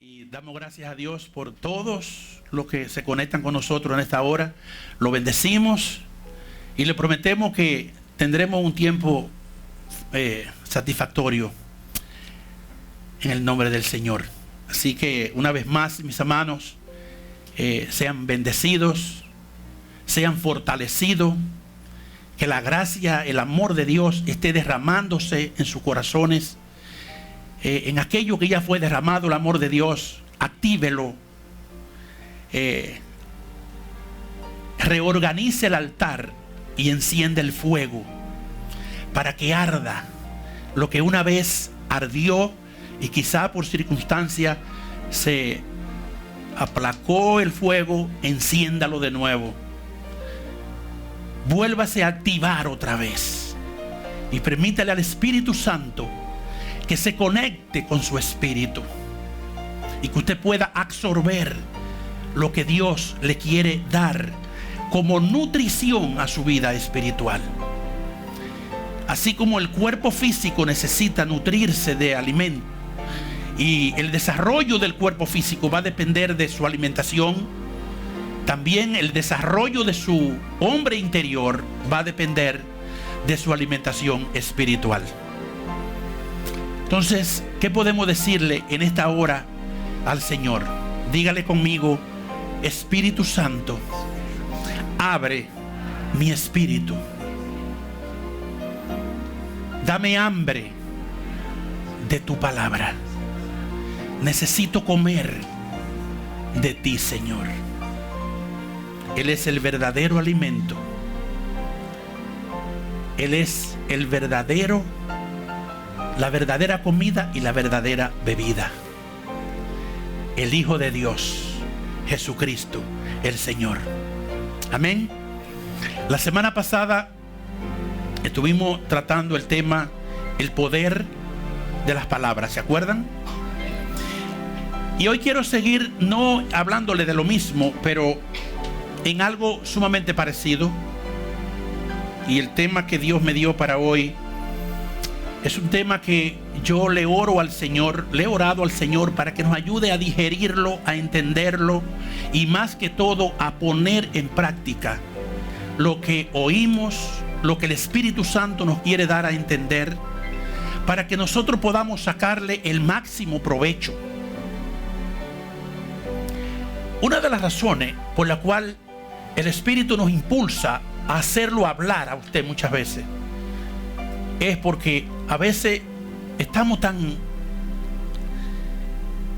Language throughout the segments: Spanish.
Y damos gracias a Dios por todos los que se conectan con nosotros en esta hora. Lo bendecimos y le prometemos que tendremos un tiempo satisfactorio en el nombre del Señor. Así que una vez más, mis hermanos, sean bendecidos, sean fortalecidos, que la gracia, el amor de Dios esté derramándose en sus corazones. En aquello que ya fue derramado el amor de Dios, actívelo, reorganice el altar y enciende el fuego para que arda lo que una vez ardió y quizá por circunstancia se aplacó el fuego. Enciéndalo de nuevo, vuélvase a activar otra vez y permítale al Espíritu Santo que se conecte con su espíritu y que usted pueda absorber lo que Dios le quiere dar como nutrición a su vida espiritual. Así como el cuerpo físico necesita nutrirse de alimento y el desarrollo del cuerpo físico va a depender de su alimentación, también el desarrollo de su hombre interior va a depender de su alimentación espiritual. Entonces, ¿qué podemos decirle en esta hora al Señor? Dígale conmigo: Espíritu Santo, abre mi espíritu. Dame hambre de tu palabra. Necesito comer de ti, Señor. Él es el verdadero alimento. Él es la verdadera comida y la verdadera bebida. El Hijo de Dios, Jesucristo, el Señor. Amén. La semana pasada estuvimos tratando el tema, el poder de las palabras, ¿se acuerdan? Y hoy quiero seguir no hablándole de lo mismo, pero en algo sumamente parecido. Y el tema que Dios me dio para hoy es un tema que yo le oro al Señor, le he orado al Señor para que nos ayude a digerirlo, a entenderlo y más que todo a poner en práctica lo que oímos, lo que el Espíritu Santo nos quiere dar a entender, para que nosotros podamos sacarle el máximo provecho. Una de las razones por la cual el Espíritu nos impulsa a hacerlo hablar a usted muchas veces es porque a veces estamos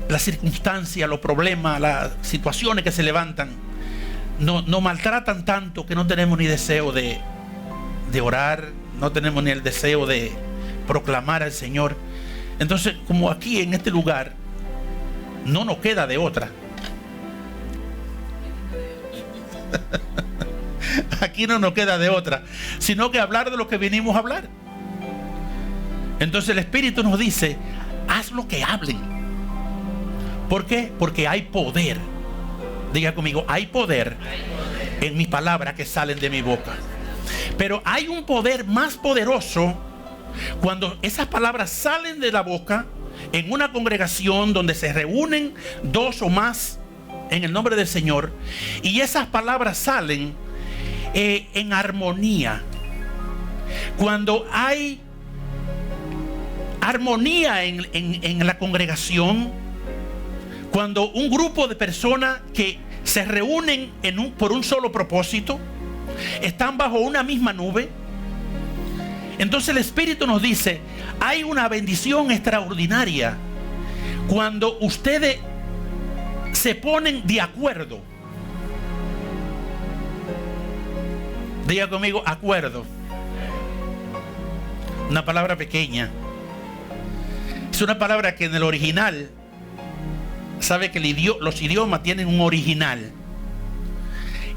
las circunstancias, los problemas, las situaciones que se levantan nos maltratan tanto que no tenemos ni deseo de orar, no tenemos ni el deseo de proclamar al Señor. Entonces, como aquí en este lugar no nos queda de otra. Aquí no nos queda de otra, sino que hablar de lo que vinimos a hablar. Entonces el Espíritu nos dice: haz lo que hablen. ¿Por qué? Porque hay poder. Diga conmigo: hay poder en mis palabras que salen de mi boca. Pero hay un poder más poderoso cuando esas palabras salen de la boca en una congregación donde se reúnen dos o más en el nombre del Señor, y esas palabras salen en armonía. Cuando hay armonía en la congregación, cuando un grupo de personas que se reúnen por un solo propósito, están bajo una misma nube, entonces el Espíritu nos dice: hay una bendición extraordinaria cuando ustedes se ponen de acuerdo. Diga conmigo: acuerdo. Una palabra pequeña. Es una palabra que en el original, sabe que los idiomas tienen un original.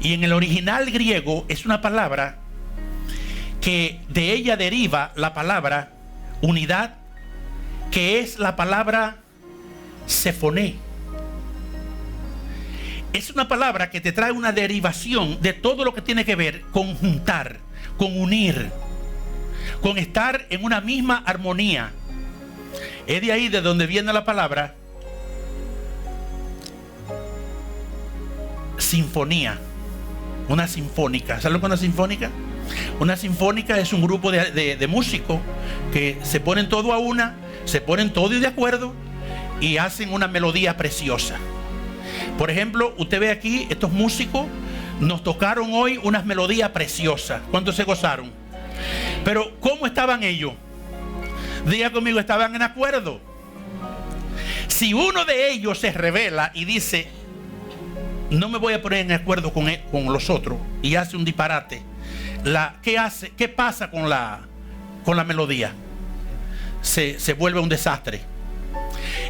Y en el original griego es una palabra que de ella deriva la palabra unidad, que es la palabra sefoné. Es una palabra que te trae una derivación de todo lo que tiene que ver con juntar, con unir, con estar en una misma armonía. Es de ahí de donde viene la palabra sinfonía, una sinfónica. ¿Sabes lo que es una sinfónica? Una sinfónica es un grupo de músicos que se ponen todo a una, se ponen todos de acuerdo y hacen una melodía preciosa. Por ejemplo, usted ve aquí, estos músicos nos tocaron hoy unas melodías preciosas. ¿Cuántos se gozaron? Pero ¿cómo estaban ellos? Diga conmigo, estaban en acuerdo. Si uno de ellos se revela y dice, no me voy a poner en acuerdo con los otros, y hace un disparate, ¿qué pasa con la melodía? Se vuelve un desastre.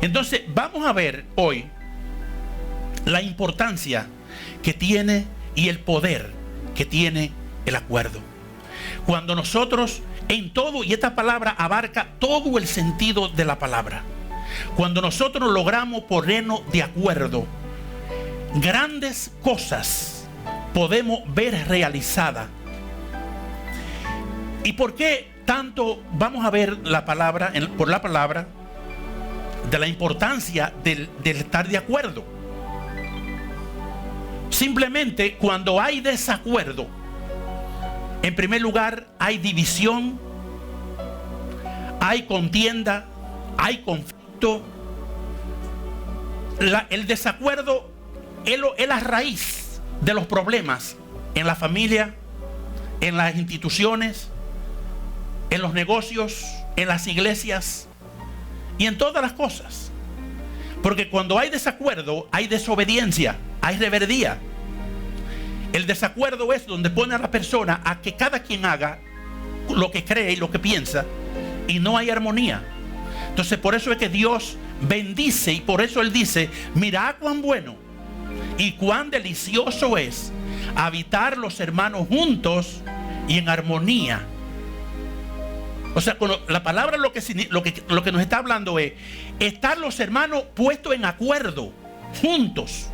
Entonces vamos a ver hoy la importancia que tiene y el poder que tiene el acuerdo. Cuando nosotros en todo, y esta palabra abarca todo el sentido de la palabra, cuando nosotros logramos ponernos de acuerdo, grandes cosas podemos ver realizadas. ¿Y por qué tanto vamos a ver la palabra, por la palabra, de la importancia del estar de acuerdo? Simplemente cuando hay desacuerdo, en primer lugar hay división, hay contienda, hay conflicto. El desacuerdo es la raíz de los problemas en la familia, en las instituciones, en los negocios, en las iglesias y en todas las cosas. Porque cuando hay desacuerdo, hay desobediencia, hay rebeldía. El desacuerdo es donde pone a la persona a que cada quien haga lo que cree y lo que piensa, y no hay armonía. Entonces por eso es que Dios bendice, y por eso Él dice, mirad cuán bueno y cuán delicioso es habitar los hermanos juntos y en armonía. O sea, la palabra lo que nos está hablando es estar los hermanos puestos en acuerdo, juntos,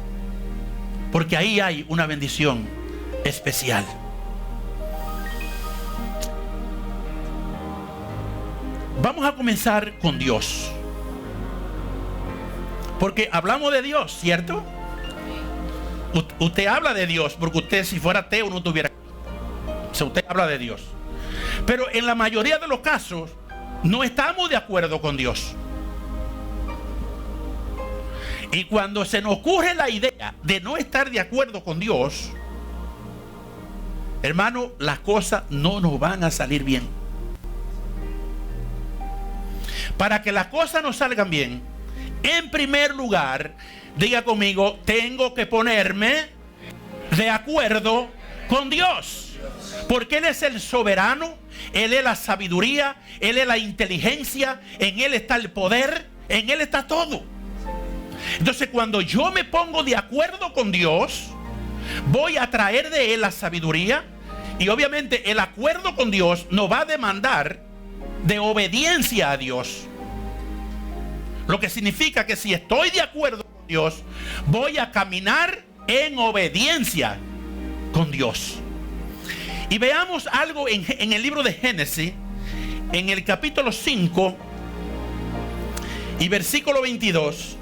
porque ahí hay una bendición especial. Vamos a comenzar con Dios, porque hablamos de Dios, ¿cierto? Usted habla de Dios, porque usted, si fuera ateo, no tuviera. O sea, usted habla de Dios. Pero en la mayoría de los casos no estamos de acuerdo con Dios. Y cuando se nos ocurre la idea de no estar de acuerdo con Dios, hermano, las cosas no nos van a salir bien. Para que las cosas nos salgan bien, en primer lugar, diga conmigo, tengo que ponerme de acuerdo con Dios. Porque Él es el soberano, Él es la sabiduría, Él es la inteligencia, en Él está el poder, en Él está todo. Entonces cuando yo me pongo de acuerdo con Dios, voy a traer de Él la sabiduría, y obviamente el acuerdo con Dios nos va a demandar de obediencia a Dios. Lo que significa que si estoy de acuerdo con Dios, voy a caminar en obediencia con Dios. Y veamos algo en el libro de Génesis, en el capítulo 5 y versículo 22.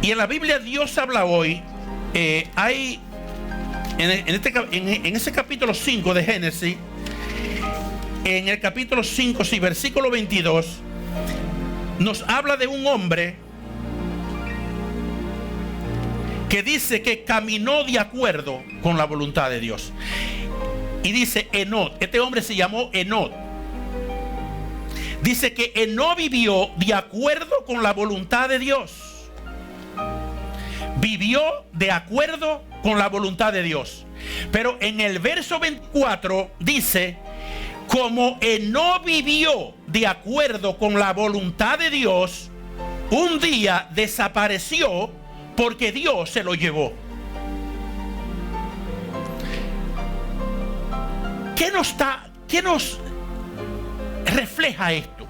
Y en la Biblia Dios habla hoy, hay en ese capítulo 5 de Génesis, en el capítulo 5, sí, versículo 22, nos habla de un hombre que dice que caminó de acuerdo con la voluntad de Dios. Y dice Enot, este hombre se llamó Enot. Dice que Enot vivió de acuerdo con la voluntad de Dios. Vivió de acuerdo con la voluntad de Dios. Pero en el verso 24 dice, como Enot vivió de acuerdo con la voluntad de Dios, un día desapareció porque Dios se lo llevó. ¿Qué nos refleja esto?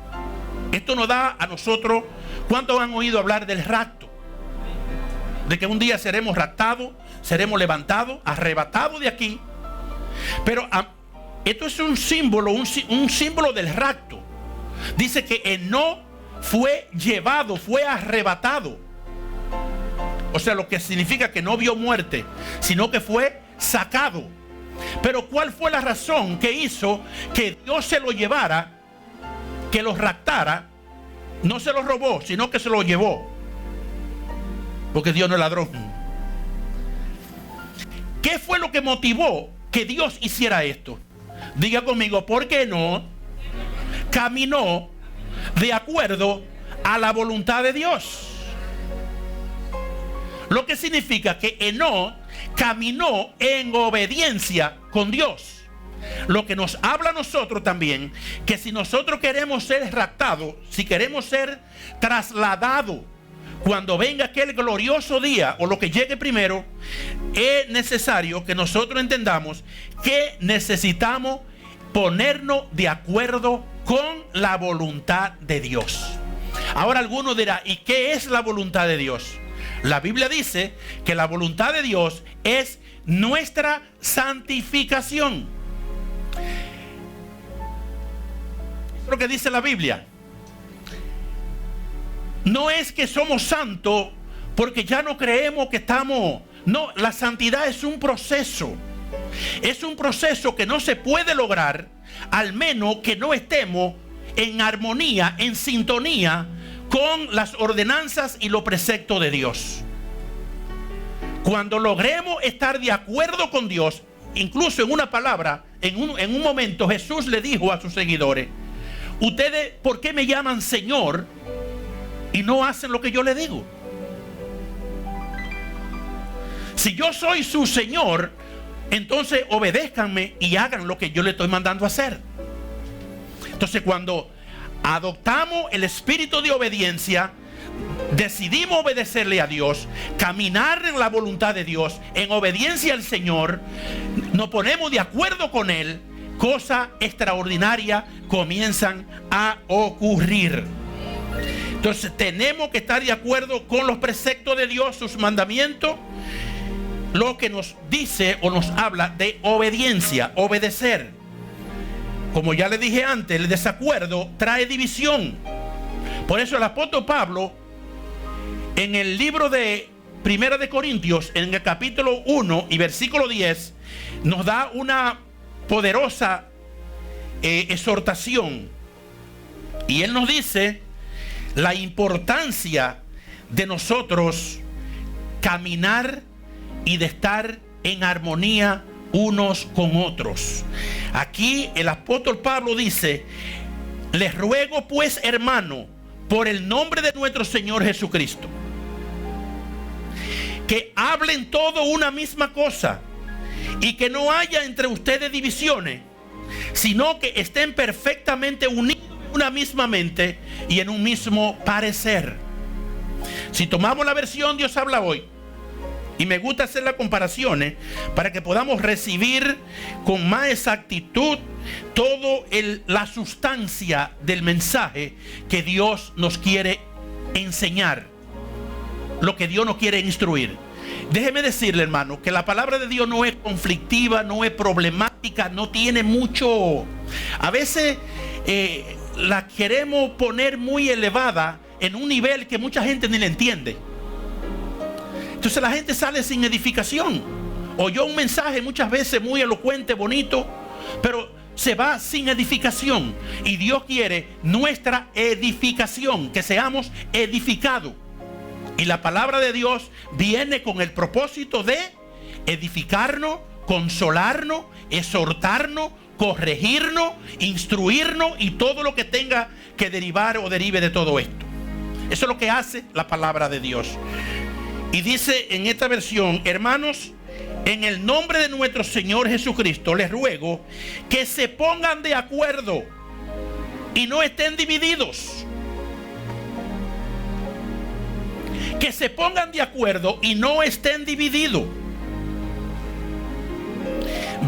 Esto nos da a nosotros, ¿cuántos han oído hablar del rapto? De que un día seremos raptados, seremos levantados, arrebatados de aquí. Pero esto es un símbolo, un símbolo del rapto. Dice que Enot fue llevado, fue arrebatado. O sea, lo que significa que no vio muerte, sino que fue sacado. Pero ¿cuál fue la razón que hizo que Dios se lo llevara, que lo raptara? No se lo robó, sino que se lo llevó. Porque Dios no es ladrón. ¿Qué fue lo que motivó que Dios hiciera esto? Diga conmigo, ¿por qué no caminó de acuerdo a la voluntad de Dios? Lo que significa que Enoc caminó en obediencia con Dios. Lo que nos habla a nosotros también, que si nosotros queremos ser raptados, si queremos ser trasladados, cuando venga aquel glorioso día o lo que llegue primero, es necesario que nosotros entendamos que necesitamos ponernos de acuerdo con la voluntad de Dios. Ahora alguno dirá, ¿y qué es la voluntad de Dios? La Biblia dice que la voluntad de Dios es nuestra santificación. Es lo que dice la Biblia. No es que somos santos porque ya no creemos que estamos. No, la santidad es un proceso. Es un proceso que no se puede lograr al menos que no estemos en armonía, en sintonía con las ordenanzas y los preceptos de Dios. Cuando logremos estar de acuerdo con Dios, incluso en una palabra, en un momento Jesús le dijo a sus seguidores: ustedes, ¿por qué me llaman Señor y no hacen lo que yo les digo? Si yo soy su Señor, entonces obedézcanme y hagan lo que yo les estoy mandando a hacer. Entonces, cuando adoptamos el espíritu de obediencia, decidimos obedecerle a Dios, caminar en la voluntad de Dios, en obediencia al Señor, nos ponemos de acuerdo con Él, cosas extraordinarias comienzan a ocurrir. Entonces tenemos que estar de acuerdo con los preceptos de Dios, sus mandamientos, lo que nos dice o nos habla de obediencia, obedecer. Como ya le dije antes, el desacuerdo trae división. Por eso el apóstol Pablo, en el libro de Primera de Corintios, en el capítulo 1 y versículo 10, nos da una poderosa exhortación. Y él nos dice la importancia de nosotros caminar y de estar en armonía unos con otros. Aquí el apóstol Pablo dice: les ruego pues, hermano, por el nombre de nuestro Señor Jesucristo, que hablen todo una misma cosa y que no haya entre ustedes divisiones, sino que estén perfectamente unidos en una misma mente y en un mismo parecer. Si tomamos la versión Dios habla hoy, y me gusta hacer las comparaciones para que podamos recibir con más exactitud toda la sustancia del mensaje que Dios nos quiere enseñar, lo que Dios nos quiere instruir. Déjeme decirle, hermano, que la palabra de Dios no es conflictiva, no es problemática, no tiene mucho. A veces la queremos poner muy elevada en un nivel que mucha gente ni le entiende. Entonces la gente sale sin edificación. Oyó un mensaje muchas veces muy elocuente, bonito, pero se va sin edificación. Y Dios quiere nuestra edificación, que seamos edificados. Y la palabra de Dios viene con el propósito de edificarnos, consolarnos, exhortarnos, corregirnos, instruirnos y todo lo que tenga que derivar o derive de todo esto. Eso es lo que hace la palabra de Dios. Y dice en esta versión: hermanos, en el nombre de nuestro Señor Jesucristo, les ruego que se pongan de acuerdo y no estén divididos. Que se pongan de acuerdo y no estén divididos.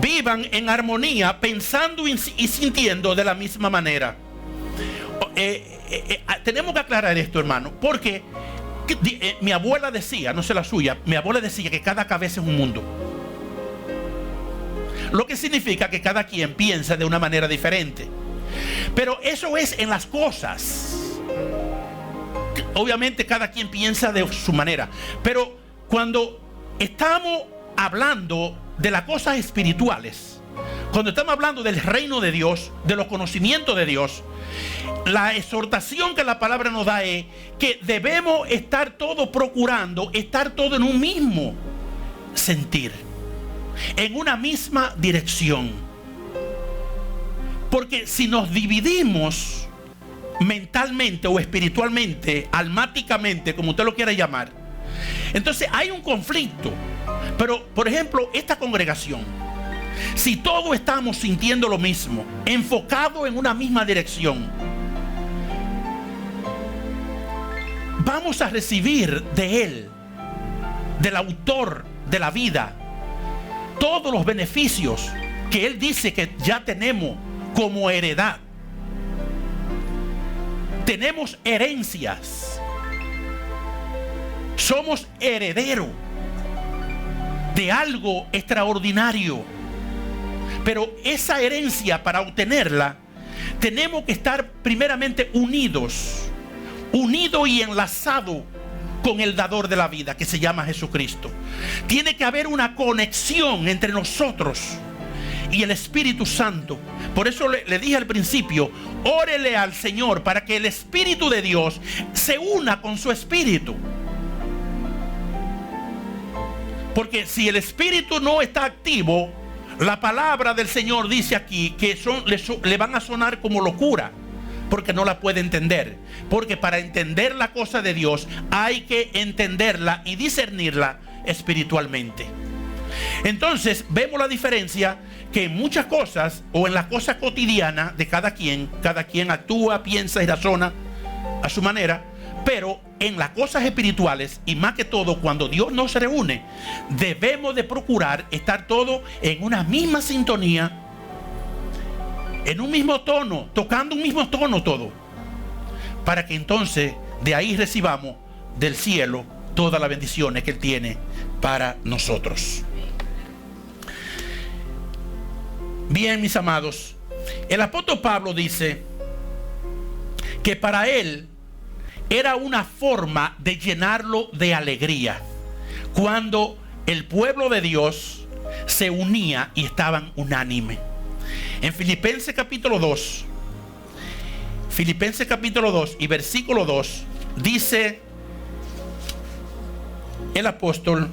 Vivan en armonía, pensando y sintiendo de la misma manera. Tenemos que aclarar esto, hermano, porque mi abuela decía, no sé la suya, mi abuela decía que cada cabeza es un mundo. Lo que significa que cada quien piensa de una manera diferente. Pero eso es en las cosas. Obviamente cada quien piensa de su manera. Pero cuando estamos hablando de las cosas espirituales, cuando estamos hablando del reino de Dios, de los conocimientos de Dios, la exhortación que la palabra nos da es que debemos estar todos procurando, estar todos en un mismo sentir, en una misma dirección. Porque si nos dividimos mentalmente o espiritualmente, almáticamente, como usted lo quiera llamar, entonces hay un conflicto. Pero, por ejemplo, esta congregación, si todos estamos sintiendo lo mismo, enfocados en una misma dirección, vamos a recibir de Él, del autor de la vida, todos los beneficios que Él dice que ya tenemos como heredad. Tenemos herencias. Somos herederos de algo extraordinario. Pero esa herencia, para obtenerla, tenemos que estar primeramente unidos y enlazados con el dador de la vida, que se llama Jesucristo. Tiene que haber una conexión entre nosotros y el Espíritu Santo. Por eso le dije al principio, órele al Señor para que el Espíritu de Dios se una con su Espíritu. Porque si el Espíritu no está activo, la palabra del Señor dice aquí que le van a sonar como locura, porque no la puede entender. Porque para entender la cosa de Dios hay que entenderla y discernirla espiritualmente. Entonces vemos la diferencia, que en muchas cosas, o en las cosas cotidianas de cada quien actúa, piensa y razona a su manera. Pero en las cosas espirituales, y más que todo cuando Dios nos reúne, debemos de procurar estar todos en una misma sintonía, en un mismo tono, tocando un mismo tono todo, para que entonces de ahí recibamos del cielo todas las bendiciones que Él tiene para nosotros. Bien, mis amados, el apóstol Pablo dice que para él era una forma de llenarlo de alegría cuando el pueblo de Dios se unía y estaban unánime. En Filipenses capítulo 2 y versículo 2 dice el apóstol,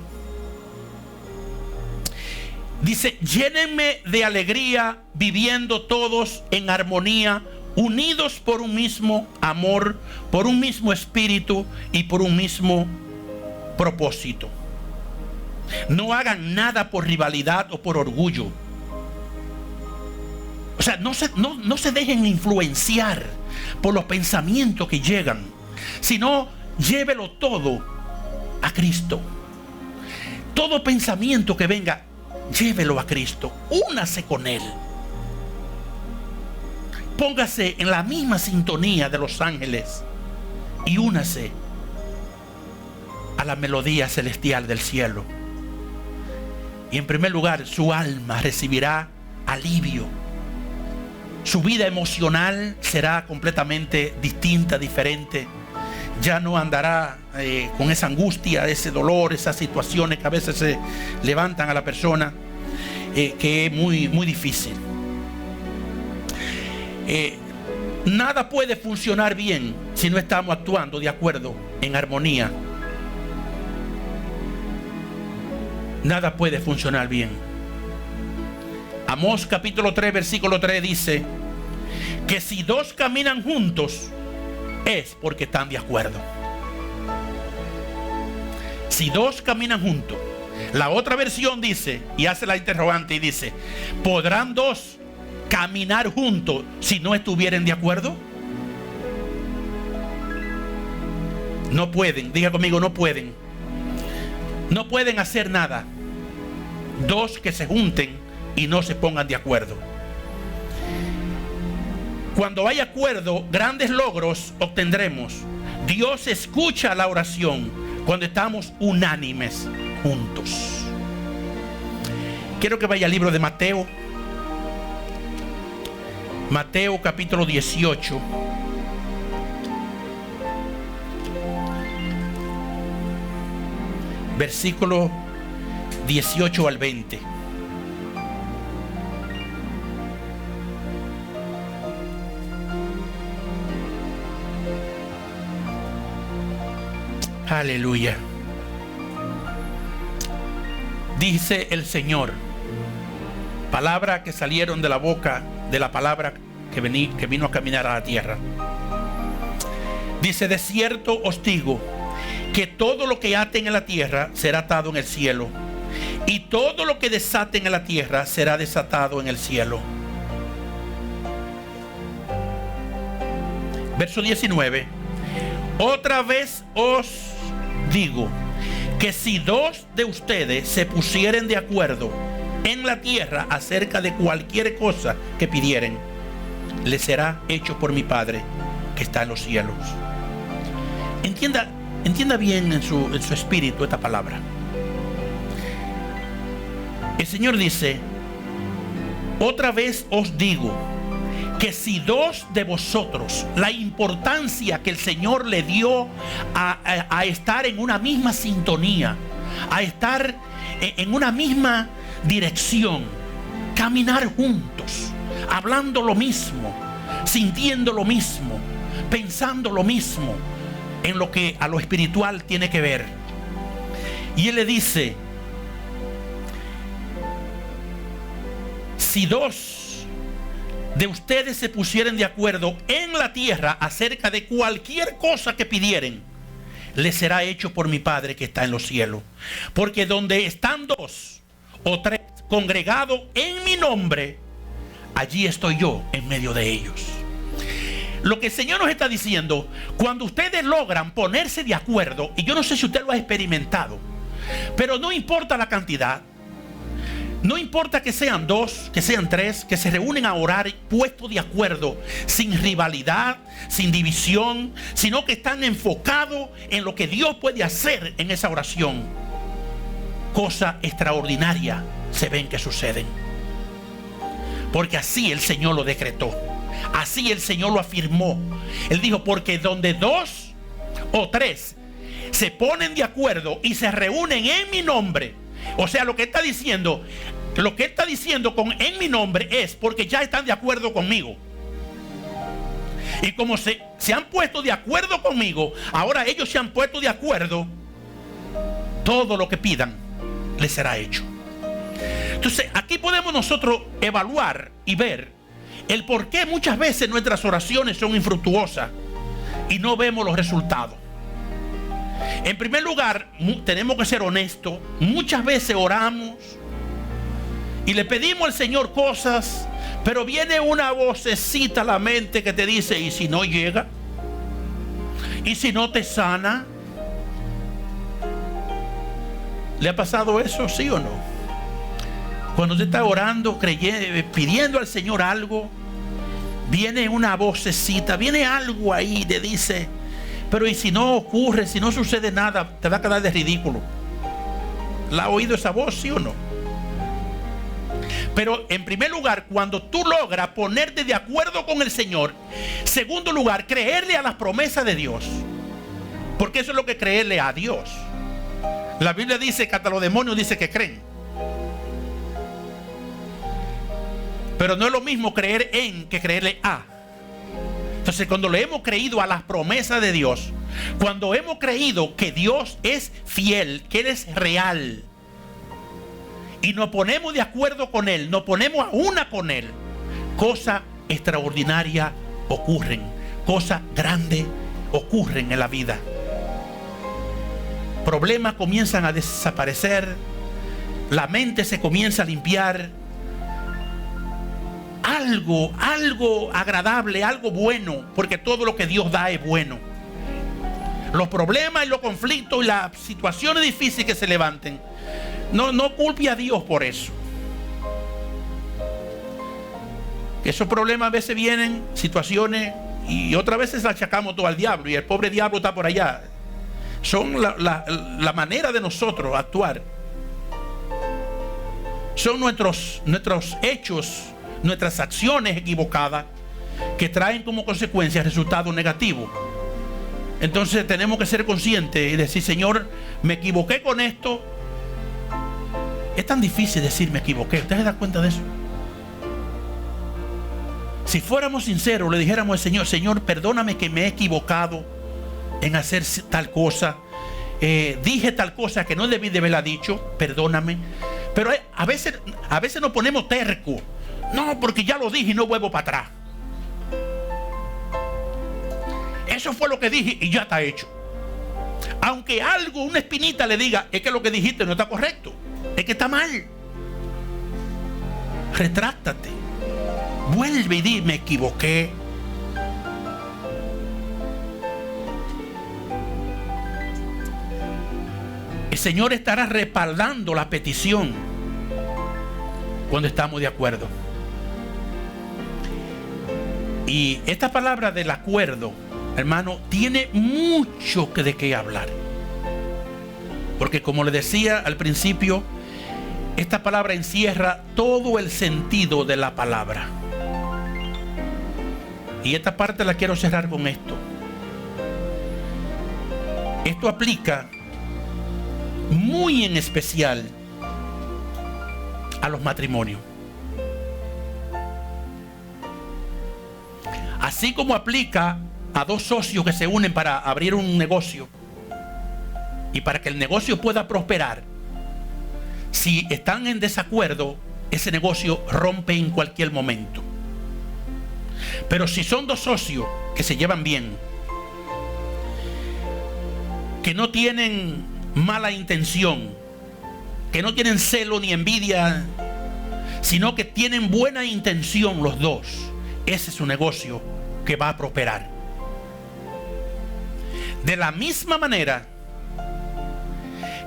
dice: llénenme de alegría viviendo todos en armonía, unidos por un mismo amor, por un mismo espíritu y por un mismo propósito. No hagan nada por rivalidad o por orgullo. O sea, no se dejen influenciar por los pensamientos que llegan, sino llévelo todo a Cristo. Todo pensamiento que venga, llévelo a Cristo. Únase con Él. Póngase en la misma sintonía de los ángeles y únase a la melodía celestial del cielo. Y en primer lugar, su alma recibirá alivio. Su vida emocional será completamente distinta, diferente. Ya no andará con esa angustia, ese dolor, esas situaciones que a veces se levantan a la persona, que es muy, muy difícil. Nada puede funcionar bien si no estamos actuando de acuerdo, en armonía. Nada puede funcionar bien. Amós capítulo 3 versículo 3 dice que si dos caminan juntos es porque están de acuerdo. Si dos caminan juntos. La otra versión dice, y hace la interrogante y dice: ¿podrán dos caminar juntos si no estuvieran de acuerdo? No pueden. Diga conmigo, no pueden. No pueden hacer nada dos que se junten y no se pongan de acuerdo. Cuando hay acuerdo, grandes logros obtendremos. Dios escucha la oración cuando estamos unánimes juntos. Quiero que vaya al libro de Mateo. Mateo capítulo 18. versículo 18 al 20. Aleluya. Dice el Señor, palabra que salieron de la boca de la palabra que vino a caminar a la tierra. Dice: de cierto os digo que todo lo que aten en la tierra será atado en el cielo, y todo lo que desaten en la tierra será desatado en el cielo. Verso 19. Otra vez os digo que si dos de ustedes se pusieren de acuerdo en la tierra acerca de cualquier cosa que pidieren, les será hecho por mi Padre que está en los cielos. Entienda bien en su espíritu esta palabra. El Señor dice: otra vez os digo que si dos de vosotros, la importancia que el Señor le dio a estar en una misma sintonía, a estar en una misma dirección, caminar juntos, hablando lo mismo, sintiendo lo mismo, pensando lo mismo en lo que a lo espiritual tiene que ver. Y Él le dice: si dos de ustedes se pusieren de acuerdo en la tierra acerca de cualquier cosa que pidieren, les será hecho por mi Padre que está en los cielos. Porque donde están dos o tres congregados en mi nombre, allí estoy yo en medio de ellos. Lo que el Señor nos está diciendo, cuando ustedes logran ponerse de acuerdo, y yo no sé si usted lo ha experimentado, pero no importa la cantidad, no importa que sean dos, que sean tres, que se reúnen a orar puestos de acuerdo, sin rivalidad, sin división, sino que están enfocados en lo que Dios puede hacer en esa oración. Cosas extraordinarias se ven que suceden. Porque así el Señor lo decretó. Así el Señor lo afirmó. Él dijo: porque donde dos o tres se ponen de acuerdo y se reúnen en mi nombre. O sea, lo que está diciendo con en mi nombre es porque ya están de acuerdo conmigo. Y como se han puesto de acuerdo conmigo, ahora ellos se han puesto de acuerdo, todo lo que pidan les será hecho. Entonces, aquí podemos nosotros evaluar y ver el por qué muchas veces nuestras oraciones son infructuosas y no vemos los resultados. En primer lugar, tenemos que ser honestos. Muchas veces oramos y le pedimos al Señor cosas, pero viene una vocecita a la mente que te dice: ¿y si no llega? ¿Y si no te sana? ¿Le ha pasado eso, sí o no? Cuando usted está orando, pidiendo al Señor algo, viene una vocecita, viene algo ahí, te dice: pero ¿y si no ocurre, si no sucede nada? Te va a quedar de ridículo. ¿La ha oído esa voz, sí o no? Pero en primer lugar, cuando tú logras ponerte de acuerdo con el Señor. Segundo lugar, creerle a las promesas de Dios. Porque eso es lo que creerle a Dios. La Biblia dice que hasta los demonios dice que creen. Pero no es lo mismo creer en que creerle a. Entonces, cuando le hemos creído a las promesas de Dios, cuando hemos creído que Dios es fiel, que Él es real, y nos ponemos de acuerdo con Él, nos ponemos a una con Él, cosas extraordinarias ocurren, cosas grandes ocurren en la vida. Problemas comienzan a desaparecer, la mente se comienza a limpiar. Algo agradable, algo bueno, porque todo lo que Dios da es bueno. Los problemas y los conflictos y las situaciones difíciles que se levanten, no culpe a Dios por eso. Que esos problemas a veces vienen, situaciones, y otras veces achacamos todo al diablo, y el pobre diablo está por allá. Son la manera de nosotros actuar. Son nuestros hechos, nuestras acciones equivocadas que traen como consecuencia resultados negativos. Entonces tenemos que ser conscientes y decir, Señor, me equivoqué con esto. Es tan difícil decir me equivoqué. ¿Usted se da cuenta de eso? Si fuéramos sinceros, le dijéramos al Señor, Señor, perdóname que me he equivocado en hacer tal cosa. Dije tal cosa que no debí de haberla dicho, perdóname. Pero a veces nos ponemos tercos. No, porque ya lo dije y no vuelvo para atrás. Eso fue lo que dije y ya está hecho. Aunque algo, una espinita le diga, es que lo que dijiste no está correcto, es que está mal. Retráctate. Vuelve y di, me equivoqué. El Señor estará respaldando la petición cuando estamos de acuerdo. Y esta palabra del acuerdo, hermano, tiene mucho de qué hablar. Porque como le decía al principio, esta palabra encierra todo el sentido de la palabra. Y esta parte la quiero cerrar con esto. Esto aplica muy en especial a los matrimonios. Así como aplica a dos socios que se unen para abrir un negocio y para que el negocio pueda prosperar, si están en desacuerdo, ese negocio rompe en cualquier momento. Pero si son dos socios que se llevan bien, que no tienen mala intención, que no tienen celo ni envidia, sino que tienen buena intención los dos, ese es un negocio que va a prosperar. De la misma manera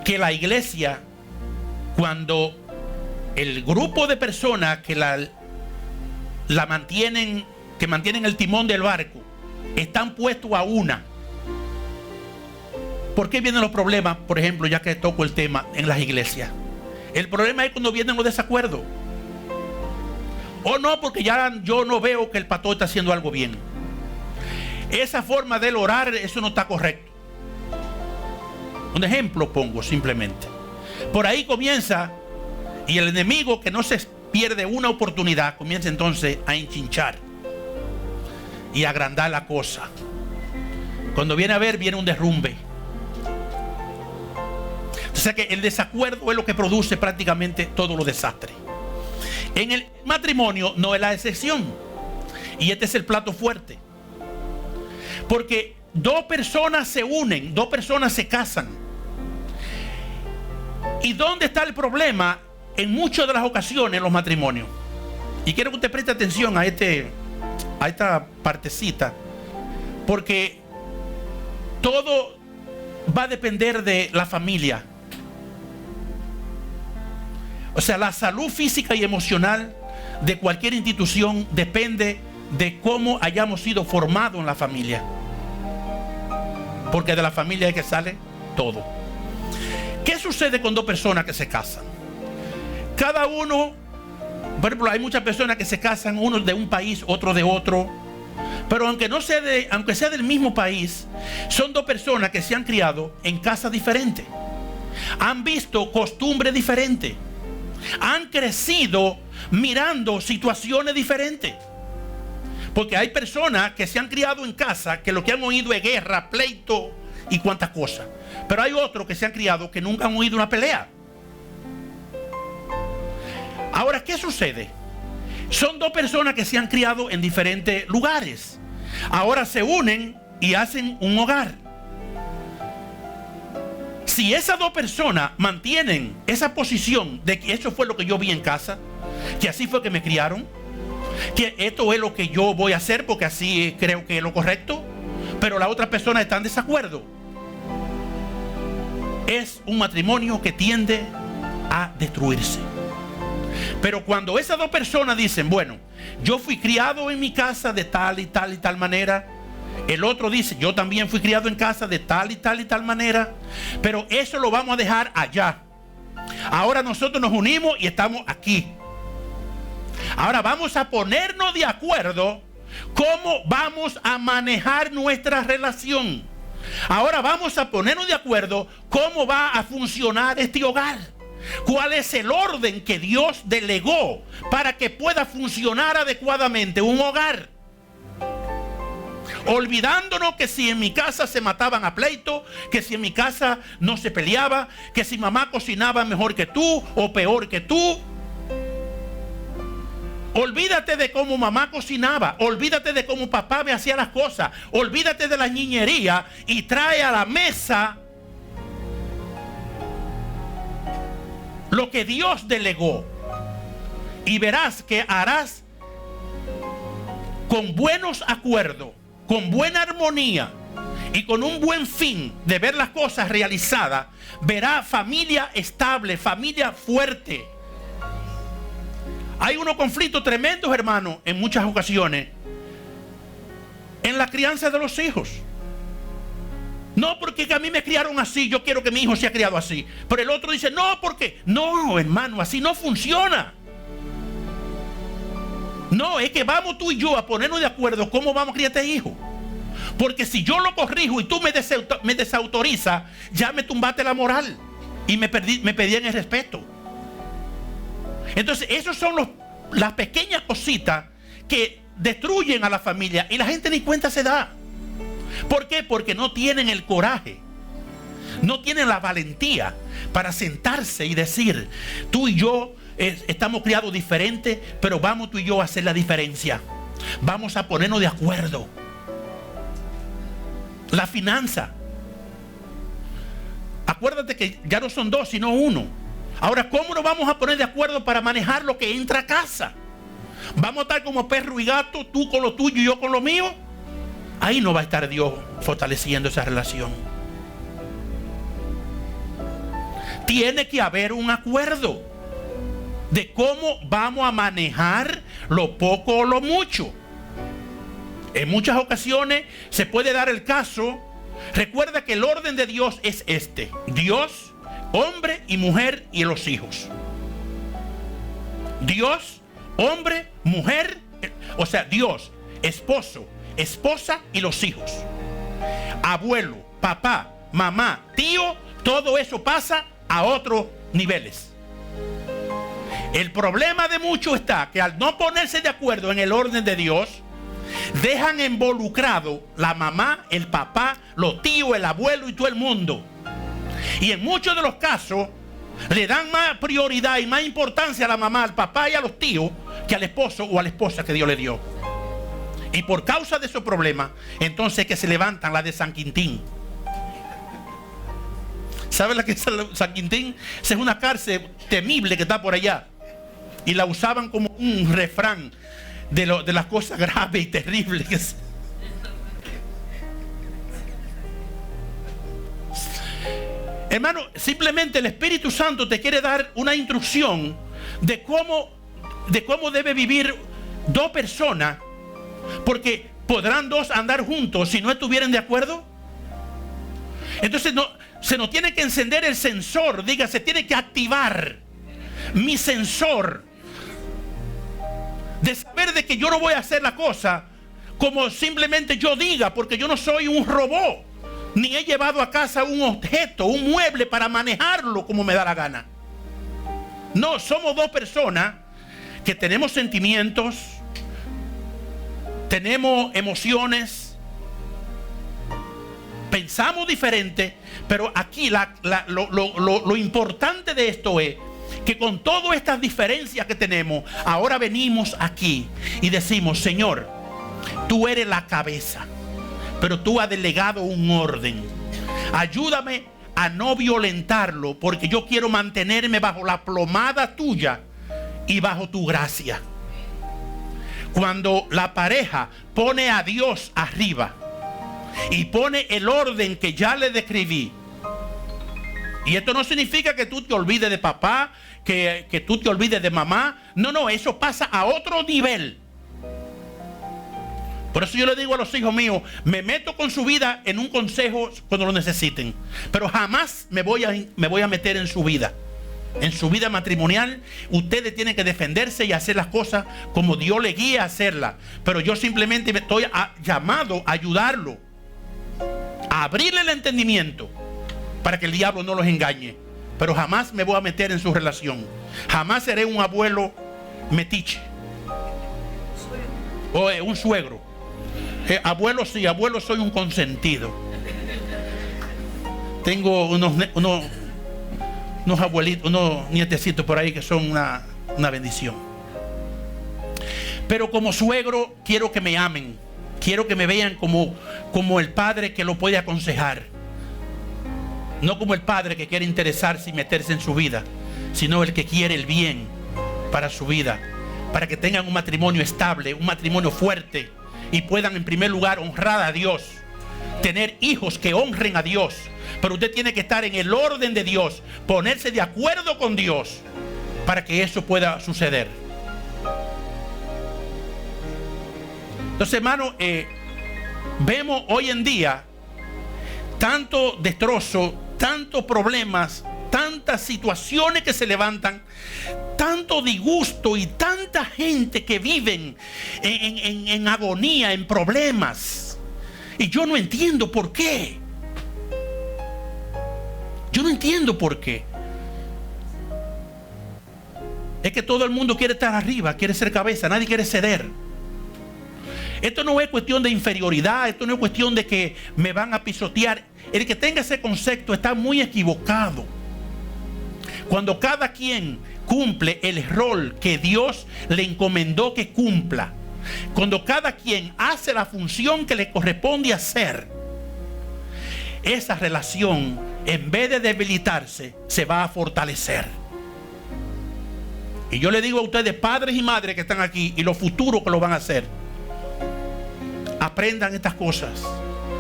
que la iglesia, cuando el grupo de personas que la mantienen, que mantienen el timón del barco, están puestos a una. ¿Por qué vienen los problemas? Por ejemplo, ya que toco el tema en las iglesias. El problema es cuando vienen los desacuerdos. O no, porque ya yo no veo que el pastor está haciendo algo bien. Esa forma de orar, eso no está correcto. Un ejemplo pongo simplemente. Por ahí comienza, y el enemigo, que no se pierde una oportunidad, comienza entonces a enchinchar y a agrandar la cosa. Cuando viene a ver, viene un derrumbe. O sea que el desacuerdo es lo que produce prácticamente todos los desastres. En el matrimonio no es la excepción. Y este es el plato fuerte. Porque dos personas se unen, dos personas se casan. ¿Y dónde está el problema? En muchas de las ocasiones en los matrimonios. Y quiero que usted preste atención a esta partecita. Porque todo va a depender de la familia. O sea, la salud física y emocional de cualquier institución depende de cómo hayamos sido formados en la familia. Porque de la familia es que sale todo. ¿Qué sucede con dos personas que se casan? Cada uno, por ejemplo, hay muchas personas que se casan, uno de un país, otro de otro. Pero aunque sea del mismo país, son dos personas que se han criado en casas diferentes. Han visto costumbres diferentes. Han crecido mirando situaciones diferentes. Porque hay personas que se han criado en casa que lo que han oído es guerra, pleito y cuantas cosas. Pero hay otros que se han criado que nunca han oído una pelea. Ahora, ¿qué sucede? Son dos personas que se han criado en diferentes lugares. Ahora se unen y hacen un hogar. Si esas dos personas mantienen esa posición de que eso fue lo que yo vi en casa, que así fue que me criaron, que esto es lo que yo voy a hacer porque así creo que es lo correcto, pero la otra persona está en desacuerdo, es un matrimonio que tiende a destruirse. Pero cuando esas dos personas dicen, bueno, yo fui criado en mi casa de tal y tal y tal manera, el otro dice, yo también fui criado en casa de tal y tal y tal manera, pero eso lo vamos a dejar allá. Ahora nosotros nos unimos y estamos aquí. Ahora vamos a ponernos de acuerdo cómo vamos a manejar nuestra relación. Ahora vamos a ponernos de acuerdo cómo va a funcionar este hogar. ¿Cuál es el orden que Dios delegó para que pueda funcionar adecuadamente un hogar? Olvidándonos que si en mi casa se mataban a pleito, que si en mi casa no se peleaba, que si mamá cocinaba mejor que tú o peor que tú. Olvídate de cómo mamá cocinaba, olvídate de cómo papá me hacía las cosas, olvídate de la niñería y trae a la mesa lo que Dios delegó. Y verás que harás con buenos acuerdos, con buena armonía y con un buen fin de ver las cosas realizadas. Verá familia estable, familia fuerte. Hay unos conflictos tremendos, hermano, en muchas ocasiones en la crianza de los hijos. No porque a mí me criaron así, yo quiero que mi hijo sea criado así. Pero el otro dice, no, porque... No, hermano, así no funciona. No, es que vamos tú y yo a ponernos de acuerdo cómo vamos a criar a este hijo. Porque si yo lo corrijo y tú me desautorizas, ya me tumbaste la moral y me pedían el respeto. Entonces, esas son las pequeñas cositas que destruyen a la familia y la gente ni cuenta se da. ¿Por qué? Porque no tienen el coraje, no tienen la valentía para sentarse y decir, tú y yo estamos criados diferentes, pero vamos tú y yo a hacer la diferencia. Vamos a ponernos de acuerdo. La finanza. Acuérdate que ya no son dos, sino uno. Ahora, ¿cómo nos vamos a poner de acuerdo para manejar lo que entra a casa? ¿Vamos a estar como perro y gato, tú con lo tuyo y yo con lo mío? Ahí no va a estar Dios fortaleciendo esa relación. Tiene que haber un acuerdo de cómo vamos a manejar lo poco o lo mucho. En muchas ocasiones se puede dar el caso. Recuerda que el orden de Dios es este: Dios, hombre y mujer y los hijos. Dios, hombre, mujer, o sea, Dios, esposo, esposa y los hijos. Abuelo, papá, mamá, tío, todo eso pasa a otros niveles. El problema de muchos está que al no ponerse de acuerdo en el orden de Dios, dejan involucrado la mamá, el papá, los tíos, el abuelo y todo el mundo. Y en muchos de los casos le dan más prioridad y más importancia a la mamá, al papá y a los tíos que al esposo o a la esposa que Dios le dio. Y por causa de esos problemas, entonces es que se levantan las de San Quintín. ¿Sabes la que es San Quintín? Esa es una cárcel temible que está por allá. Y la usaban como un refrán de las cosas graves y terribles que es. Hermano, simplemente el Espíritu Santo te quiere dar una instrucción de cómo debe vivir dos personas, porque podrán dos andar juntos si no estuvieran de acuerdo. Entonces se nos tiene que encender el sensor, diga, se tiene que activar mi sensor de saber de que yo no voy a hacer la cosa como simplemente yo diga, porque yo no soy un robot, ni he llevado a casa un objeto, un mueble para manejarlo como me da la gana. No, somos dos personas que tenemos sentimientos, tenemos emociones, pensamos diferente, pero aquí lo importante de esto es que con todas estas diferencias que tenemos, ahora venimos aquí y decimos, Señor, tú eres la cabeza, pero tú has delegado un orden. Ayúdame a no violentarlo, porque yo quiero mantenerme bajo la plomada tuya y bajo tu gracia. Cuando la pareja pone a Dios arriba y pone el orden que ya le describí, y esto no significa que tú te olvides de papá, que tú te olvides de mamá. No, eso pasa a otro nivel. Por eso yo le digo a los hijos míos, me meto con su vida en un consejo cuando lo necesiten, pero jamás me voy a meter en su vida matrimonial. Ustedes tienen que defenderse y hacer las cosas como Dios le guíe a hacerlas, pero yo simplemente me estoy llamado a ayudarlo abrirle el entendimiento para que el diablo no los engañe. Pero jamás me voy a meter en su relación. Jamás seré un abuelo metiche o un suegro. Abuelo sí, abuelo soy un consentido. Tengo unos abuelitos, unos nietecitos por ahí que son una bendición. Pero como suegro quiero que me amen. Quiero que me vean como el padre que lo puede aconsejar. No como el padre que quiere interesarse y meterse en su vida, sino el que quiere el bien para su vida, para que tengan un matrimonio estable, un matrimonio fuerte, y puedan en primer lugar honrar a Dios, tener hijos que honren a Dios. Pero usted tiene que estar en el orden de Dios, ponerse de acuerdo con Dios para que eso pueda suceder. Entonces, hermano, vemos hoy en día tanto destrozo, tantos problemas, tantas situaciones que se levantan, tanto disgusto y tanta gente que viven en agonía, en problemas. Y yo no entiendo por qué. Yo no entiendo por qué. Es que todo el mundo quiere estar arriba, quiere ser cabeza, nadie quiere ceder. Esto no es cuestión de inferioridad, esto no es cuestión de que me van a pisotear. El que tenga ese concepto está muy equivocado. Cuando cada quien cumple el rol que Dios le encomendó que cumpla, cuando cada quien hace la función que le corresponde hacer, esa relación, en vez de debilitarse, se va a fortalecer. Y yo le digo a ustedes, padres y madres que están aquí, y los futuros que lo van a hacer, aprendan estas cosas,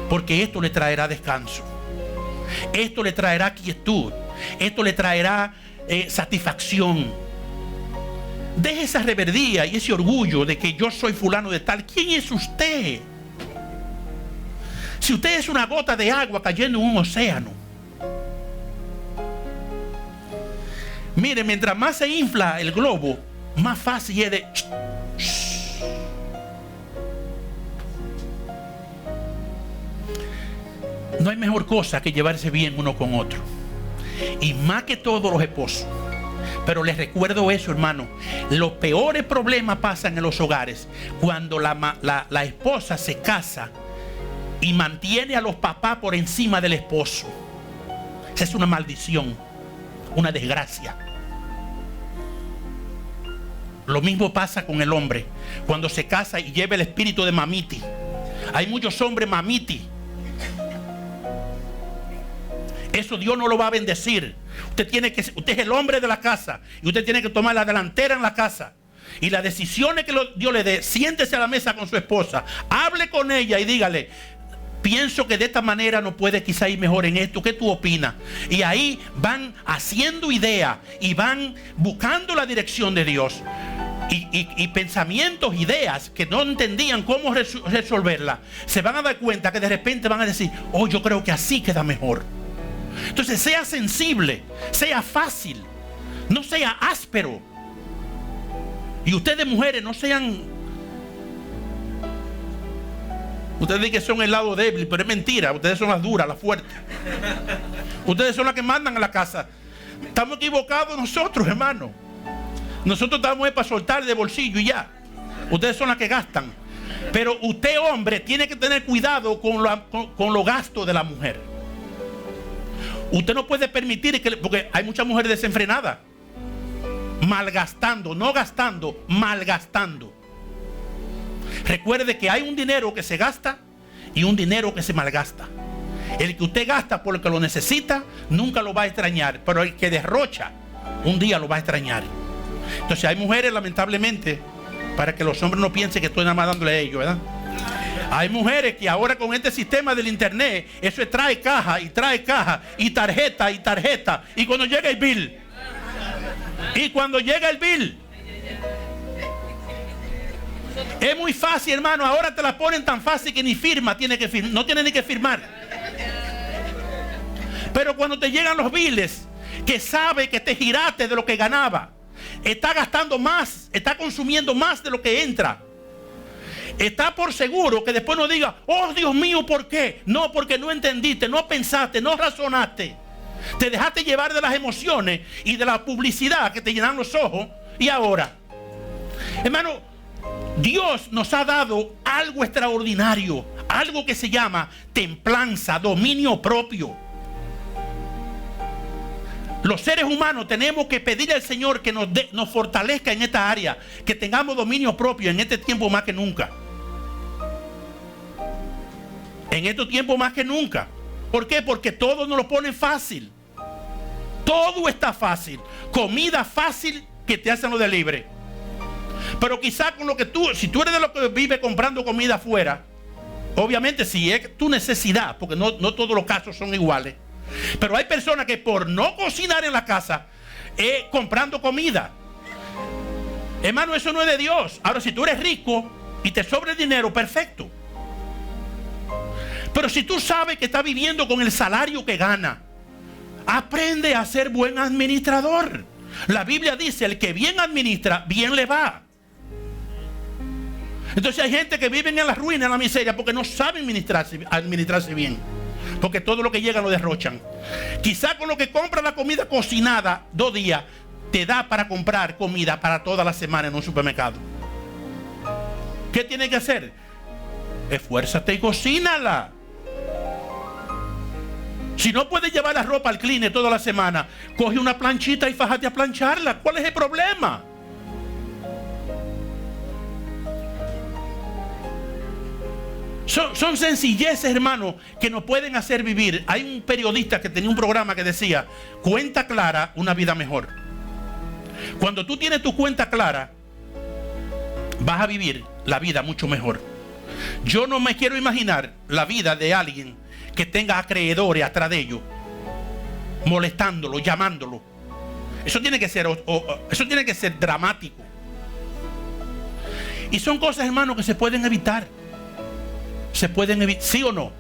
porque esto le traerá descanso, esto le traerá quietud, esto le traerá satisfacción. Deje esa reverdía y ese orgullo de que yo soy fulano de tal. ¿Quién es usted? Si usted es una gota de agua cayendo en un océano. Mire, mientras más se infla el globo, más fácil es de... No hay mejor cosa que llevarse bien uno con otro. Y más que todos los esposos. Pero les recuerdo eso, hermano. Los peores problemas pasan en los hogares cuando la esposa se casa y mantiene a los papás por encima del esposo. Esa es una maldición, una desgracia. Lo mismo pasa con el hombre cuando se casa y lleva el espíritu de mamiti. Hay muchos hombres mamiti. Eso Dios no lo va a bendecir. Usted es el hombre de la casa y usted tiene que tomar la delantera en la casa. Y las decisiones que Dios le dé, siéntese a la mesa con su esposa, hable con ella y dígale: pienso que de esta manera no puede quizá ir mejor en esto. ¿Qué tú opinas? Y ahí van haciendo idea y van buscando la dirección de Dios. Y pensamientos, ideas que no entendían cómo resolverla, se van a dar cuenta que de repente van a decir: oh, yo creo que así queda mejor. Entonces sea sensible, sea fácil, no sea áspero. Y ustedes mujeres no sean... Ustedes dicen que son el lado débil, pero es mentira. Ustedes son las duras, las fuertes. Ustedes son las que mandan a la casa. Estamos equivocados nosotros, hermano. Nosotros estamos para soltar de bolsillo y ya. Ustedes son las que gastan. Pero usted, hombre, tiene que tener cuidado con los gastos de la mujer. Usted no puede permitir porque hay muchas mujeres desenfrenadas, malgastando, no gastando, malgastando. Recuerde que hay un dinero que se gasta y un dinero que se malgasta. El que usted gasta porque lo necesita, nunca lo va a extrañar, pero el que derrocha, un día lo va a extrañar. Entonces hay mujeres, lamentablemente, para que los hombres no piensen que estoy nada más dándole a ellos, ¿verdad? Hay mujeres que ahora con este sistema del internet, eso es trae caja y tarjeta y tarjeta. Y cuando llega el bill, es muy fácil, hermano. Ahora te la ponen tan fácil que ni firma no tiene ni que firmar. Pero cuando te llegan los billes, que sabe que te giraste de lo que ganaba, está gastando más, está consumiendo más de lo que entra. está por seguro que después no diga, oh Dios mío, ¿por qué? No, porque no entendiste, no pensaste, no razonaste. Te dejaste llevar de las emociones y de la publicidad que te llenan los ojos. Y ahora, hermano, Dios nos ha dado algo extraordinario, algo que se llama templanza, dominio propio. Los seres humanos tenemos que pedirle al Señor que nos fortalezca en esta área, que tengamos dominio propio en este tiempo más que nunca. En estos tiempos más que nunca. ¿Por qué? Porque todo nos lo pone fácil. Todo está fácil. Comida fácil que te hacen lo de libre. Pero quizá con lo que si tú eres de los que vive comprando comida afuera, obviamente si es tu necesidad, porque no todos los casos son iguales. Pero hay personas que por no cocinar en la casa, comprando comida. Hermano, eso no es de Dios. Ahora, si tú eres rico y te sobra el dinero, perfecto. Pero si tú sabes que estás viviendo con el salario que gana, aprende a ser buen administrador. La Biblia dice, el que bien administra, bien le va. Entonces hay gente que vive en la ruina, en la miseria, porque no sabe administrarse bien. Porque todo lo que llega lo derrochan. Quizá con lo que compra la comida cocinada 2 días, te da para comprar comida para toda la semana en un supermercado. ¿Qué tienes que hacer? Esfuérzate y cocínala. Si no puedes llevar la ropa al cleaner toda la semana, coge una planchita y fájate a plancharla. ¿Cuál es el problema? Son sencilleces, hermano, que nos pueden hacer vivir. Hay un periodista que tenía un programa que decía, cuenta clara, una vida mejor. Cuando tú tienes tu cuenta clara, vas a vivir la vida mucho mejor. Yo no me quiero imaginar la vida de alguien que tenga acreedores atrás de ellos, molestándolo, llamándolo. Eso tiene que ser dramático. Y son cosas, hermano, que se pueden evitar. Se pueden evitar, ¿sí o no?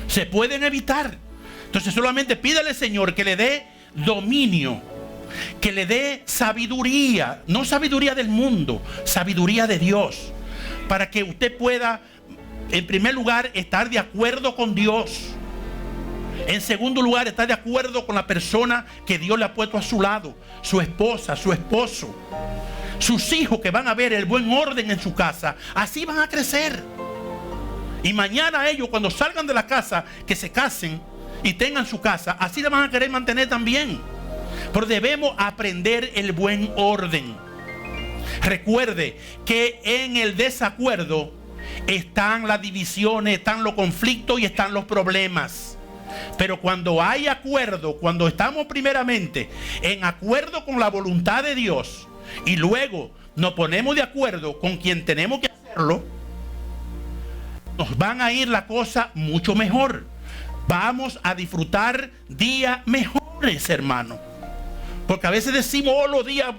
Se pueden evitar. Entonces solamente pídale al Señor que le dé dominio, que le dé sabiduría, no sabiduría del mundo, sabiduría de Dios, para que usted pueda, en primer lugar, estar de acuerdo con Dios. En segundo lugar, estar de acuerdo con la persona que Dios le ha puesto a su lado, su esposa, su esposo, sus hijos, que van a ver el buen orden en su casa. Así van a crecer. Y mañana ellos, cuando salgan de la casa, que se casen y tengan su casa, así la van a querer mantener también. Pero debemos aprender el buen orden. Recuerde que en el desacuerdo están las divisiones, están los conflictos y están los problemas. Pero cuando hay acuerdo, cuando estamos primeramente en acuerdo con la voluntad de Dios y luego nos ponemos de acuerdo con quien tenemos que hacerlo, nos van a ir la cosa mucho mejor. Vamos a disfrutar días mejores, hermano. Porque a veces decimos, oh, los días,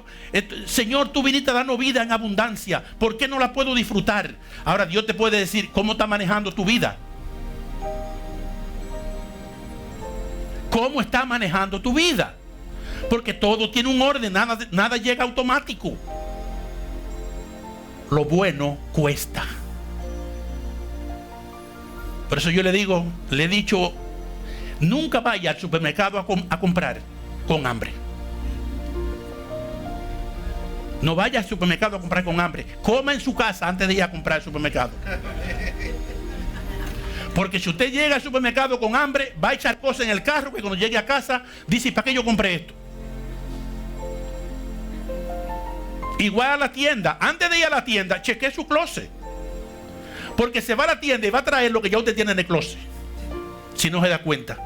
Señor, tú viniste a darnos vida en abundancia. ¿Por qué no la puedo disfrutar? Ahora Dios te puede decir, ¿cómo estás manejando tu vida? ¿Cómo estás manejando tu vida? Porque todo tiene un orden, nada llega automático. Lo bueno cuesta. Por eso yo le he dicho, nunca vaya al supermercado a comprar con hambre. No vaya al supermercado a comprar con hambre. Coma en su casa antes de ir a comprar al supermercado. Porque si usted llega al supermercado con hambre, va a echar cosas en el carro que cuando llegue a casa dice, ¿para qué yo compré esto? Igual a la tienda. Antes de ir a la tienda, chequee su closet. Porque se va a la tienda y va a traer lo que ya usted tiene en el closet, si no se da cuenta.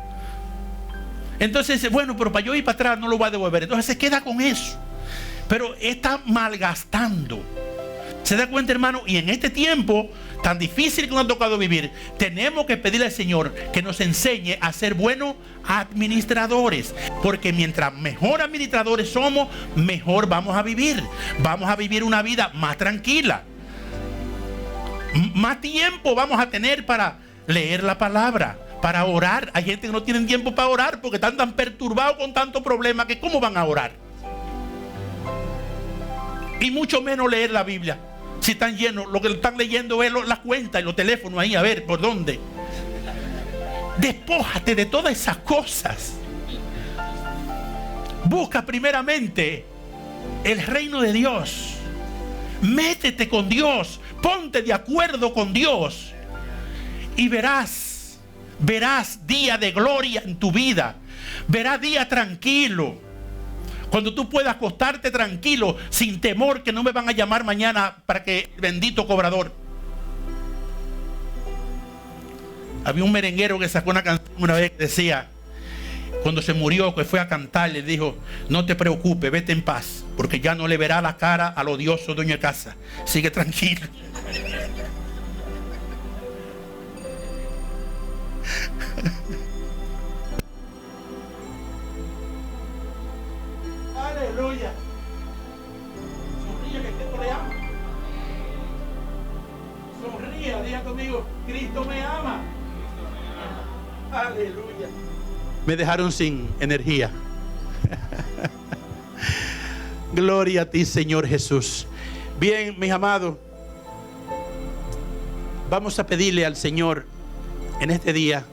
Entonces dice, bueno, pero para yo ir para atrás no lo va a devolver. Entonces se queda con eso. Pero está malgastando. ¿Se da cuenta, hermano? Y en este tiempo tan difícil que nos ha tocado vivir, tenemos que pedirle al Señor que nos enseñe a ser buenos administradores. Porque mientras mejor administradores somos, mejor vamos a vivir. Vamos a vivir una vida más tranquila. Más tiempo vamos a tener para leer la palabra, para orar. Hay gente que no tiene tiempo para orar porque están tan perturbados con tantos problemas que ¿cómo van a orar? Y mucho menos leer la Biblia. Si están llenos, lo que están leyendo es la cuenta y los teléfonos ahí, a ver por dónde. Despójate de todas esas cosas. Busca primeramente el reino de Dios. Métete con Dios. Ponte de acuerdo con Dios. Y verás día de gloria en tu vida. Verás día tranquilo. Cuando tú puedas acostarte tranquilo, sin temor que no me van a llamar mañana para que bendito cobrador. Había un merenguero que sacó una canción una vez que decía, cuando se murió, que fue a cantar, le dijo: no te preocupes, vete en paz, porque ya no le verá la cara al odioso dueño de casa. Sigue tranquilo. Aleluya. Sonríe, que Cristo le ama. Sonríe, diga conmigo: Cristo me ama. Aleluya. Me dejaron sin energía. Gloria a ti, Señor Jesús. Bien, mis amados, vamos a pedirle al Señor en este día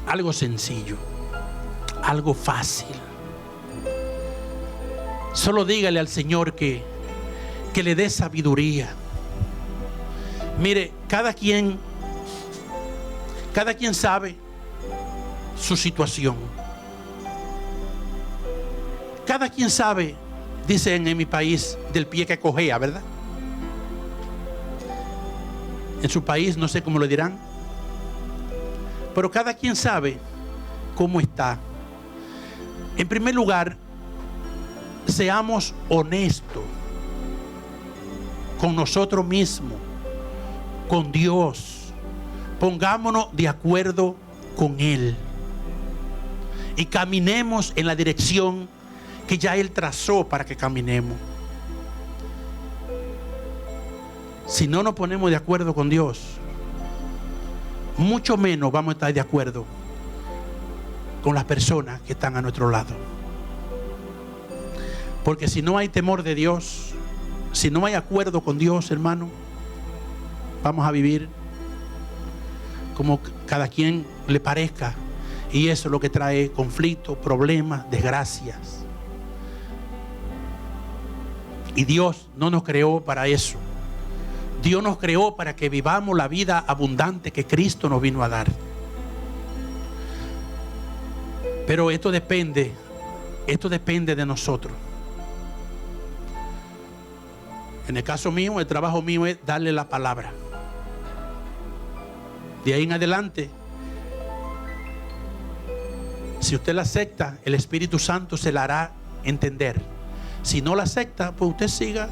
algo sencillo, algo fácil. Solo dígale al Señor que le dé sabiduría. Mire, cada quien sabe su situación. Cada quien sabe, dicen en mi país, del pie que cojea, ¿verdad? En su país no sé cómo lo dirán, pero cada quien sabe cómo está. En primer lugar, seamos honestos con nosotros mismos, con Dios. Pongámonos de acuerdo con Él y caminemos en la dirección que ya Él trazó para que caminemos. Si no nos ponemos de acuerdo con Dios, mucho menos vamos a estar de acuerdo con las personas que están a nuestro lado. Porque si no hay temor de Dios, si no hay acuerdo con Dios, hermano, vamos a vivir como cada quien le parezca. Y eso es lo que trae conflictos, problemas, desgracias. Y Dios no nos creó para eso. Dios nos creó para que vivamos la vida abundante que Cristo nos vino a dar. Pero esto depende de nosotros. En el caso mío, el trabajo mío es darle la palabra. De ahí en adelante, si usted la acepta, el Espíritu Santo se la hará entender. Si no la acepta, pues usted siga.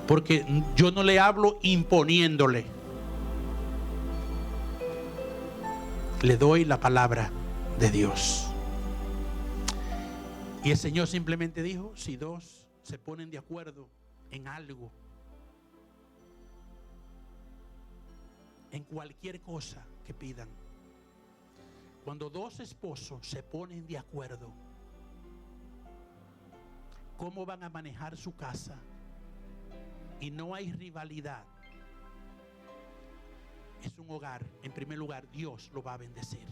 Porque yo no le hablo imponiéndole. Le doy la palabra de Dios. Y el Señor simplemente dijo: si dos se ponen de acuerdo en algo, en cualquier cosa que pidan, cuando dos esposos se ponen de acuerdo, ¿cómo van a manejar su casa? Y no hay rivalidad. Es un hogar, en primer lugar, Dios lo va a bendecir.